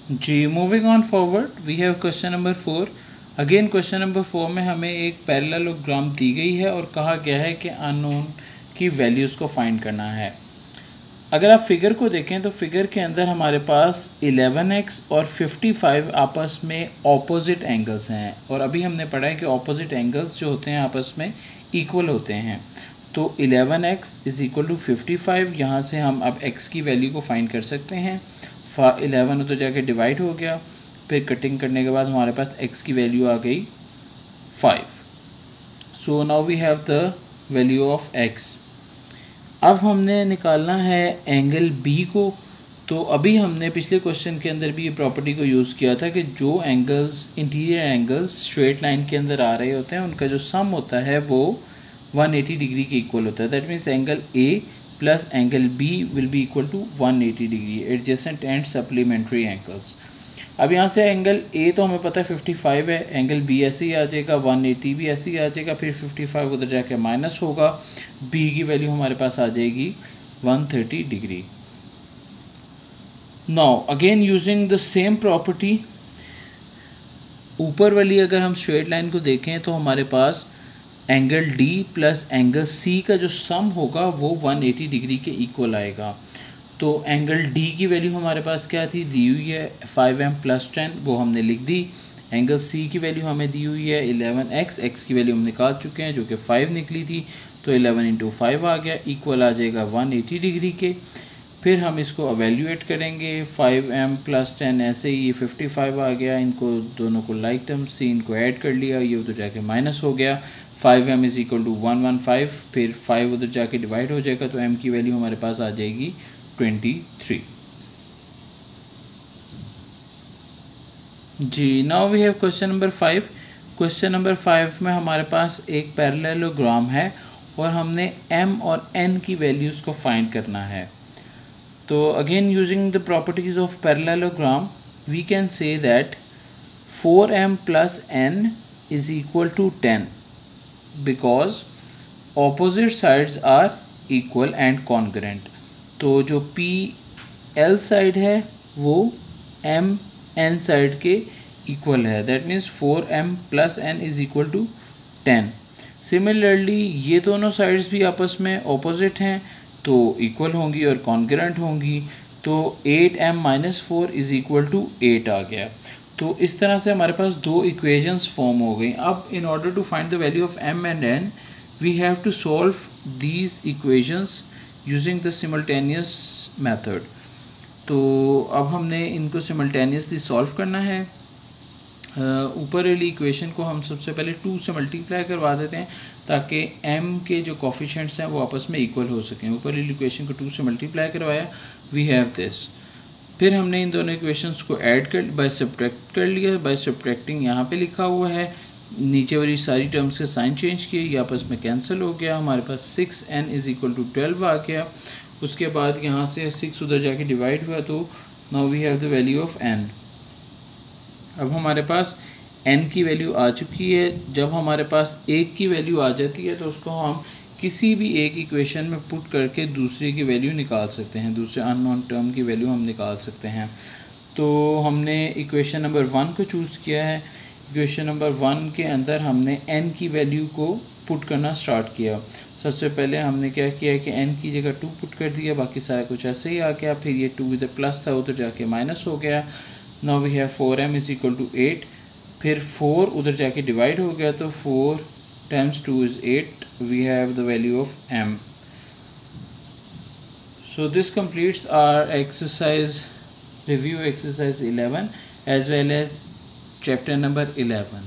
Ji, moving on forward we have question number 4। Again question number 4 में हमें एक parallelogram दी गई है और कहा गया है कि अननोन की वैल्यूज़ को फाइंड करना है। अगर आप फिगर को देखें तो फिगर के अंदर हमारे पास 11x और 55 आपस में ऑपोजिट एंगल्स हैं, और अभी हमने पढ़ा है कि ऑपोजिट एंगल्स जो होते हैं आपस में इक्वल होते हैं। तो 11x इज़ इक्वल टू 55, यहाँ से हम अब x की वैल्यू को फाइंड कर सकते हैं। 11 तो जाके डिवाइड हो गया, फिर कटिंग करने के बाद हमारे पास x की वैल्यू आ गई 5। So now we have the value of x। अब हमने निकालना है एंगल B को। तो अभी हमने पिछले क्वेश्चन के अंदर भी ये प्रॉपर्टी को यूज़ किया था कि जो angles interior angles straight line के अंदर आ रहे होते हैं उनका जो सम होता है वो 180 डिग्री के इक्वल होता है। That means angle A plus angle B will be equal to 180 degree adjacent and supplementary angles. अब यहाँ से एंगल A तो हमें पता है 55 है, एंगल B ऐसे ही आ जाएगा, 180 भी ऐसे ही आ जाएगा, फिर 55 उधर जाके माइनस होगा, B की वैल्यू हमारे पास आ जाएगी 130 degree. Now again using the same property, ऊपर वाली अगर हम स्ट्रेट लाइन को देखें तो हमारे पास angle D plus angle C का जो सम होगा वो 180 डिग्री के इक्वल आएगा। तो एंगल D की वैल्यू हमारे पास क्या थी, दी हुई है 5m प्लस 10, वो हमने लिख दी। एंगल C की वैल्यू हमें दी हुई है 11x, x की वैल्यू हम निकाल चुके हैं जो कि 5 निकली थी, तो 11 इंटू 5 आ गया, इक्वल आ जाएगा 180 डिग्री के। फिर हम इसको एवेल्यूएट करेंगे, 5m प्लस 10 ऐसे ही 55 आ गया, इनको दोनों को लाइक टर्म से इनको ऐड कर लिया, ये उधर जाके माइनस हो गया, 5m इज़ इक्वल टू 115, फिर 5 उधर जाके डिवाइड हो जाएगा, तो m की वैल्यू हमारे पास आ जाएगी 23। जी, now we have question number 5। Question number 5 में हमारे पास एक पैरेललोग्राम है और हमने m और n की वैल्यूज़ को फाइंड करना है। तो again using the properties of parallelogram we can say that 4m plus n is equal to 10 because opposite sides are equal and congruent. तो जो PL साइड है वो MN साइड के इक्वल है, that means 4m plus n is equal to 10। Similarly ये दोनों sides भी आपस में ऑपोजिट हैं तो इक्वल होंगी और कॉन्ग्रुएंट होंगी, तो 8m minus 4 is equal to 8 आ गया। तो इस तरह से हमारे पास दो इक्वेशंस फॉर्म हो गई। अब in order to find the value of m and n we have to solve these equations using the simultaneous method. तो अब हमने इनको सिमल्टेनियसली सॉल्व करना है। ऊपर वाली इक्वेशन को हम सबसे पहले 2 से मल्टीप्लाई करवा देते हैं ताकि m के जो कोफिशिएंट्स हैं वो आपस में इक्वल हो सकें। ऊपर वाली इक्वेशन को 2 से मल्टीप्लाई करवाया, वी हैव दिस। फिर हमने इन दोनों इक्वेशंस को ऐड कर बाय सब्ट्रैक्ट कर लिया। बाय सब्ट्रैक्टिंग यहाँ पे लिखा हुआ है, नीचे वाली सारी टर्म्स के साइन चेंज किए, ये आपस में कैंसिल हो गया, हमारे पास 6n इज़ इक्वल टू 12 आ गया। उसके बाद यहाँ से 6 उधर जाके डिवाइड हुआ, तो now we have the value of n। अब हमारे पास n की वैल्यू आ चुकी है। जब हमारे पास एक की वैल्यू आ जाती है तो उसको हम किसी भी एक इक्वेशन में पुट करके दूसरे की वैल्यू निकाल सकते हैं, दूसरे अननोन टर्म की वैल्यू हम निकाल सकते हैं। तो हमने इक्वेशन नंबर 1 को चूज़ किया है। इक्वेशन नंबर 1 के अंदर हमने n की वैल्यू को पुट करना स्टार्ट किया। सबसे पहले हमने क्या किया कि n की जगह 2 पुट कर दिया, बाकी सारा कुछ ऐसे ही आ गया। फिर ये 2 इधर प्लस था उधर जाके माइनस हो गया। Now we have 4m is equal to 8। फिर 4 उधर जाके डिवाइड हो गया, तो 4 times 2 is 8. We have the value of m. So this completes our exercise review exercise 11 as well as chapter number 11.